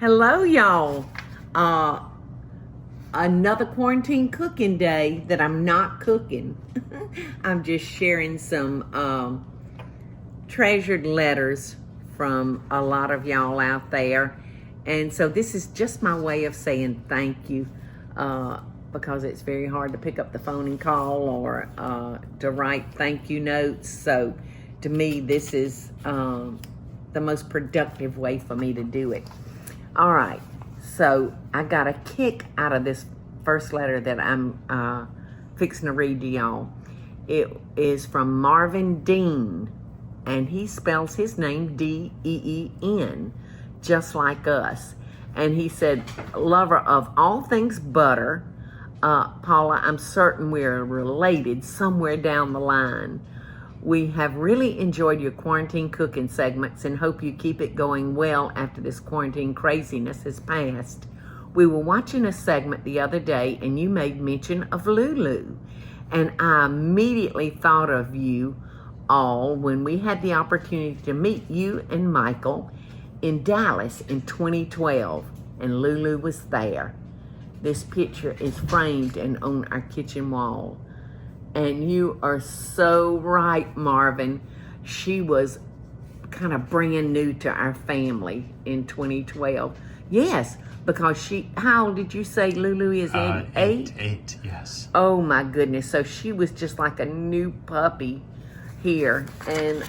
Hello, y'all. Another quarantine cooking day that I'm not cooking. I'm just sharing some treasured letters from a lot of y'all out there. And so this is just my way of saying thank you, because it's very hard to pick up the phone and call or to write thank you notes. So to me, this is the most productive way for me to do it. All right, so I got a kick out of this first letter that I'm fixing to read to y'all. It is from Marvin Deen, and he spells his name D-E-E-N, just like us. And he said, lover of all things butter, Paula, I'm certain we're related somewhere down the line. We have really enjoyed your quarantine cooking segments and hope you keep it going well after this quarantine craziness has passed. We were watching a segment the other day and you made mention of Lulu. And I immediately thought of you all when we had the opportunity to meet you and Michael in Dallas in 2012. And Lulu was there. This picture is framed and on our kitchen wall. And you are so right, Marvin. She was kind of brand new to our family in 2012. Yes, because how old did you say Lulu is? 8? 8, yes. Oh my goodness. So she was just like a new puppy here. And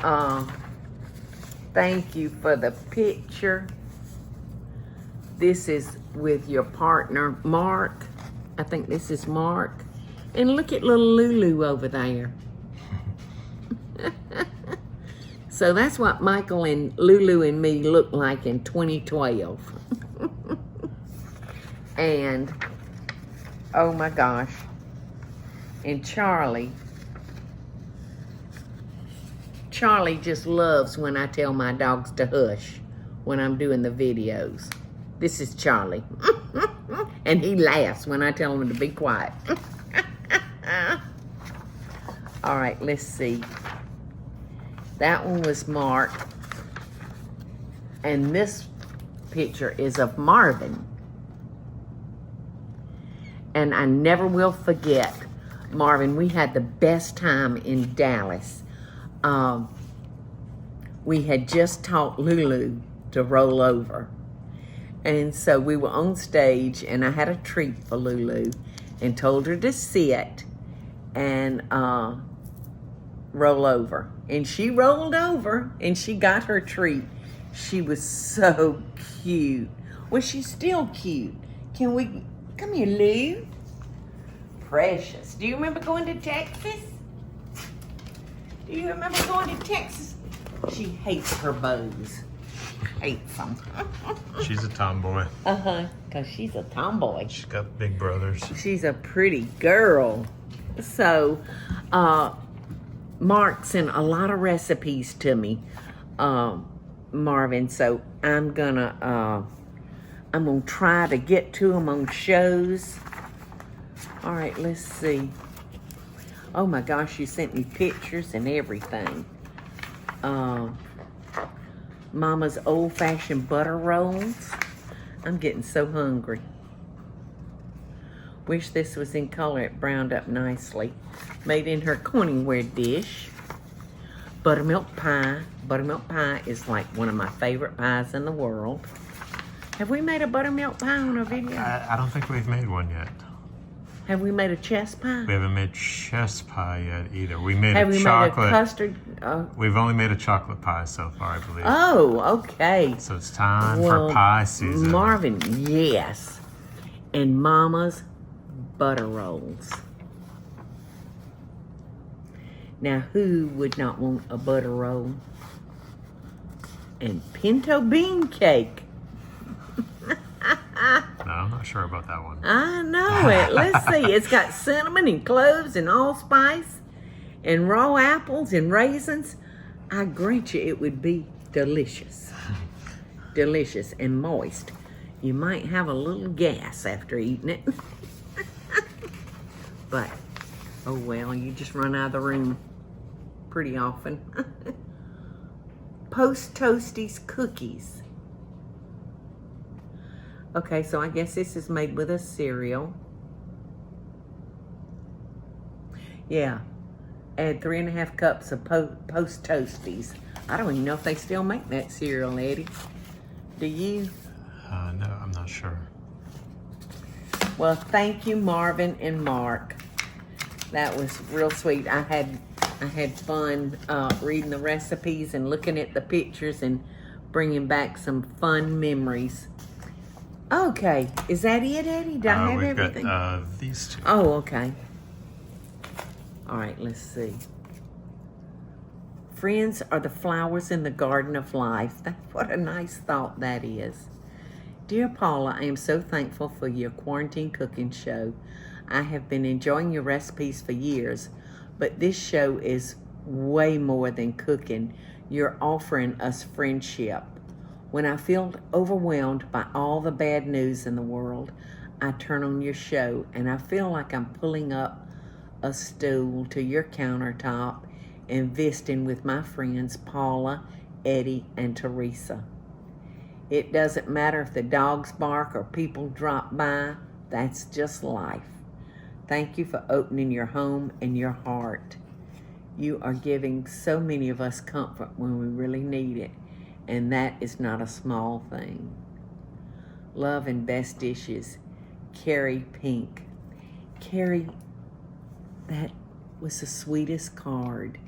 thank you for the picture. This is with your partner, Mark. I think this is Mark. And look at little Lulu over there. So that's what Michael and Lulu and me looked like in 2012. And, oh my gosh. And Charlie just loves when I tell my dogs to hush when I'm doing the videos. This is Charlie. And he laughs when I tell him to be quiet. All right, let's see. That one was Mark. And this picture is of Marvin. And I never will forget, Marvin, we had the best time in Dallas. We had just taught Lulu to roll over. And so we were on stage and I had a treat for Lulu and told her to sit and roll over. And she rolled over and she got her treat. She was so cute. Well, she's still cute. Come here, Lou. Precious. Do you remember going to Texas? Do you remember going to Texas? She hates her bows. Hates them. She's a tomboy. Because she's a tomboy. She's got big brothers. She's a pretty girl. So, Mark sent a lot of recipes to me, Marvin. So I'm gonna try to get to them on shows. All right, let's see. Oh my gosh, you sent me pictures and everything. Mama's old-fashioned butter rolls. I'm getting so hungry. Wish this was in color. It browned up nicely. Made in her Corningware dish. Buttermilk pie. Buttermilk pie is like one of my favorite pies in the world. Have we made a buttermilk pie on a video? I don't think we've made one yet. Have we made a chess pie? We haven't made chess pie yet either. We made Have a we chocolate. made a custard? We've only made a chocolate pie so far, I believe. Oh, okay. So it's time for pie season. Marvin, yes. And Mama's butter rolls. Now, who would not want a butter roll? And pinto bean cake. No, I'm not sure about that one. I know it. Let's see. It's got cinnamon and cloves and allspice and raw apples and raisins. I grant you it would be delicious. Delicious and moist. You might have a little gas after eating it. But, oh well, you just run out of the room pretty often. Post Toasties cookies. Okay, so I guess this is made with a cereal. Yeah. Add 3.5 cups of Post Toasties. I don't even know if they still make that cereal, Eddie. Do you? No, I'm not sure. Well, thank you, Marvin and Mark. That was real sweet. I had fun reading the recipes and looking at the pictures and bringing back some fun memories. Okay, is that it, Eddie? Did I have We've everything? got these two. Oh, okay. All right, let's see. Friends are the flowers in the garden of life. What a nice thought that is. Dear Paula, I am so thankful for your quarantine cooking show. I have been enjoying your recipes for years, but this show is way more than cooking. You're offering us friendship. When I feel overwhelmed by all the bad news in the world, I turn on your show and I feel like I'm pulling up a stool to your countertop and visiting with my friends Paula, Eddie, and Teresa. It doesn't matter if the dogs bark or people drop by. That's just life. Thank you for opening your home and your heart. You are giving so many of us comfort when we really need it, and that is not a small thing. Love and best dishes, Carrie Pink. Carrie, that was the sweetest card,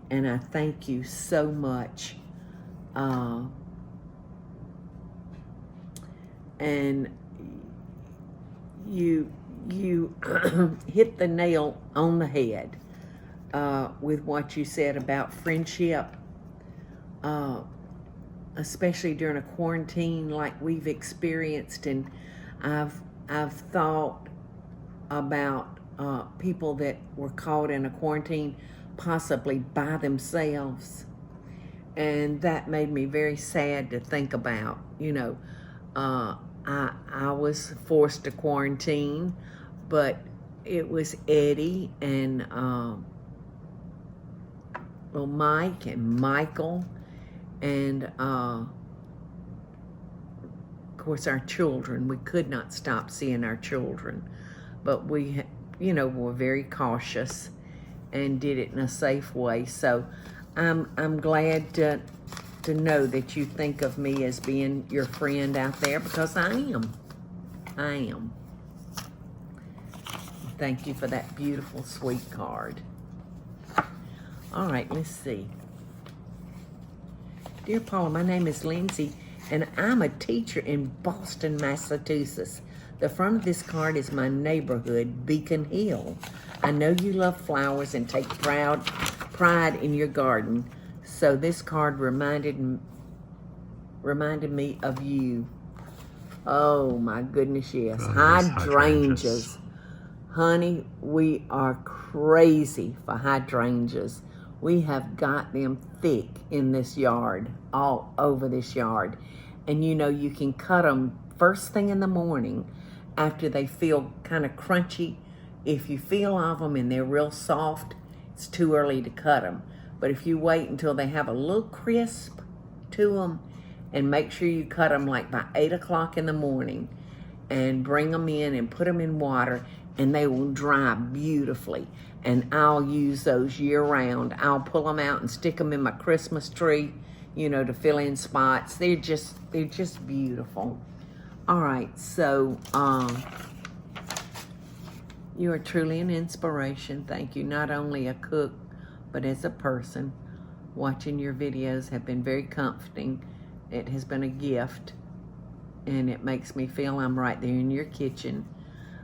and I thank you so much. And you hit the nail on the head with what you said about friendship, especially during a quarantine like we've experienced. And I've thought about people that were caught in a quarantine possibly by themselves, and that made me very sad to think about. I was forced to quarantine, but it was Eddie and little Mike and Michael, and of course our children. We could not stop seeing our children, but we, were very cautious and did it in a safe way. So I'm glad to know that you think of me as being your friend out there, because I am. Thank you for that beautiful, sweet card. All right, let's see. Dear Paula, my name is Lindsay, and I'm a teacher in Boston, Massachusetts. The front of this card is my neighborhood, Beacon Hill. I know you love flowers and take pride in your garden, so this card reminded me of you. Oh my goodness, yes. Hydrangeas. Honey, we are crazy for hydrangeas. We have got them thick in this yard, all over this yard. And you can cut them first thing in the morning after they feel kind of crunchy. If you feel of them and they're real soft, it's too early to cut them. But if you wait until they have a little crisp to them, and make sure you cut them like by 8 o'clock in the morning, and bring them in and put them in water, and they will dry beautifully. And I'll use those year round. I'll pull them out and stick them in my Christmas tree, to fill in spots. They're just beautiful. All right, so you are truly an inspiration. Thank you. Not only a cook, but as a person. Watching your videos have been very comforting. It has been a gift, and it makes me feel I'm right there in your kitchen.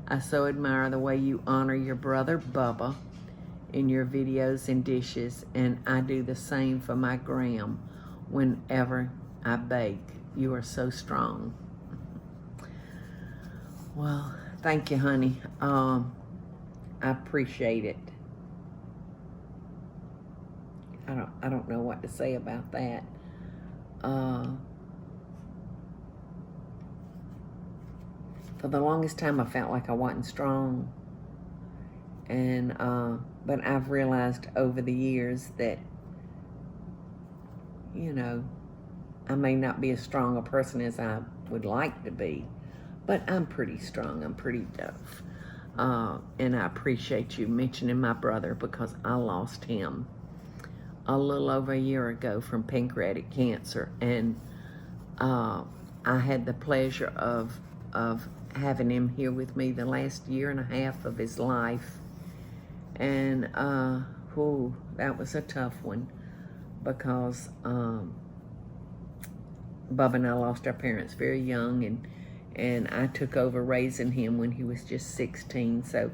I so admire the way you honor your brother Bubba in your videos and dishes, and I do the same for my Graham whenever I bake. You are so strong. Well, thank you, honey. I appreciate it. I don't know what to say about that. For the longest time, I felt like I wasn't strong, and but I've realized over the years that I may not be as strong a person as I would like to be, but I'm pretty strong. I'm pretty tough. And I appreciate you mentioning my brother because I lost him a little over a year ago from pancreatic cancer. And I had the pleasure of having him here with me the last year and a half of his life. And that was a tough one because Bubba and I lost our parents very young, and I took over raising him when he was just 16. So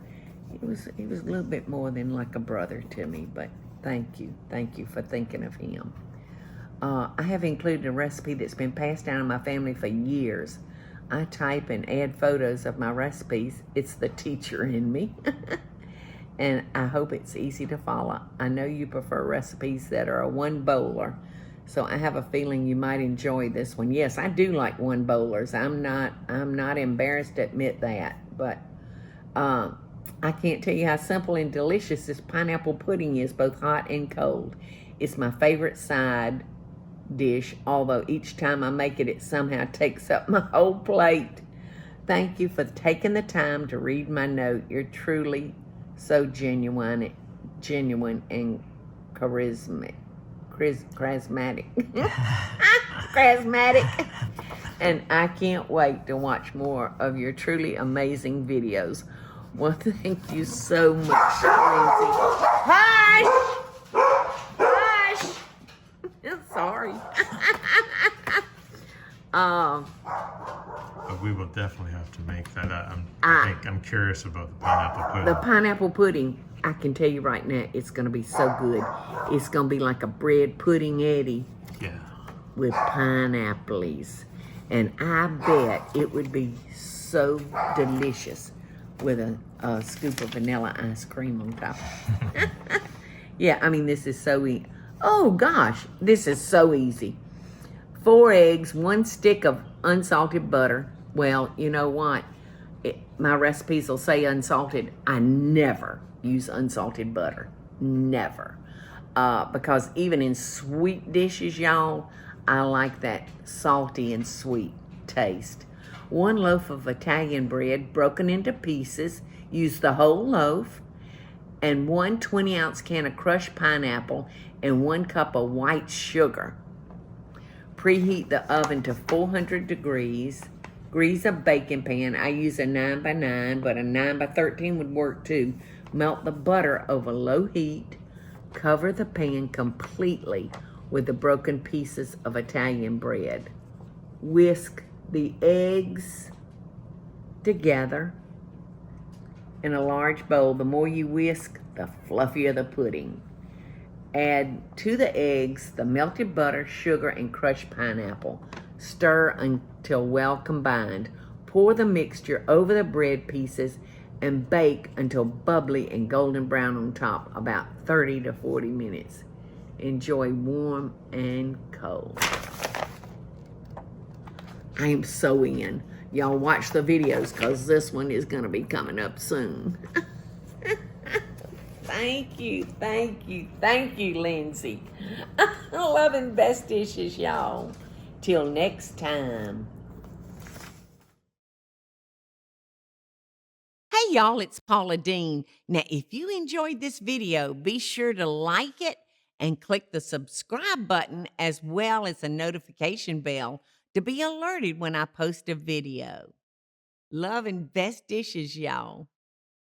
he was a little bit more than like a brother to me. But thank you for thinking of him. I have included a recipe that's been passed down in my family for years. I type and add photos of my recipes. It's the teacher in me. And I hope it's easy to follow. I know you prefer recipes that are a one bowler, so I have a feeling you might enjoy this one. Yes, I do like one bowlers. I'm not embarrassed to admit that, but I can't tell you how simple and delicious this pineapple pudding is, both hot and cold. It's my favorite side dish, although each time I make it, it somehow takes up my whole plate. Thank you for taking the time to read my note. You're truly so genuine and charismatic. Charismatic. And I can't wait to watch more of your truly amazing videos. Well, thank you so much, Lindsay. Hush! Hush! Sorry. But we will definitely have to make that. I'm curious about the pineapple pudding. The pineapple pudding, I can tell you right now, it's going to be so good. It's going to be like a bread pudding Eddie. Yeah. With pineapples. And I bet it would be so delicious with a scoop of vanilla ice cream on top. Yeah, I mean, this is so easy. Oh gosh, this is so easy. 4 eggs, 1 stick of unsalted butter. Well, you know what? My recipes will say unsalted. I never use unsalted butter. Never. Because even in sweet dishes, y'all, I like that salty and sweet taste. 1 loaf of Italian bread broken into pieces. Use the whole loaf. And 1 20-ounce can of crushed pineapple and 1 cup of white sugar. Preheat the oven to 400 degrees. Grease a baking pan. I use a 9x9, but a 9x13 would work too. Melt the butter over low heat. Cover the pan completely with the broken pieces of Italian bread. Whisk the eggs together in a large bowl. The more you whisk, the fluffier the pudding. Add to the eggs the melted butter, sugar, and crushed pineapple. Stir until well combined. Pour the mixture over the bread pieces and bake until bubbly and golden brown on top, about 30 to 40 minutes. Enjoy warm and cold. I am so in. Y'all watch the videos because this one is going to be coming up soon. Thank you, Lindsay. Loving best dishes, y'all. Till next time. Hey, y'all, it's Paula Deen. Now, if you enjoyed this video, be sure to like it and click the subscribe button as well as the notification bell to be alerted when I post a video. Love and best dishes, y'all.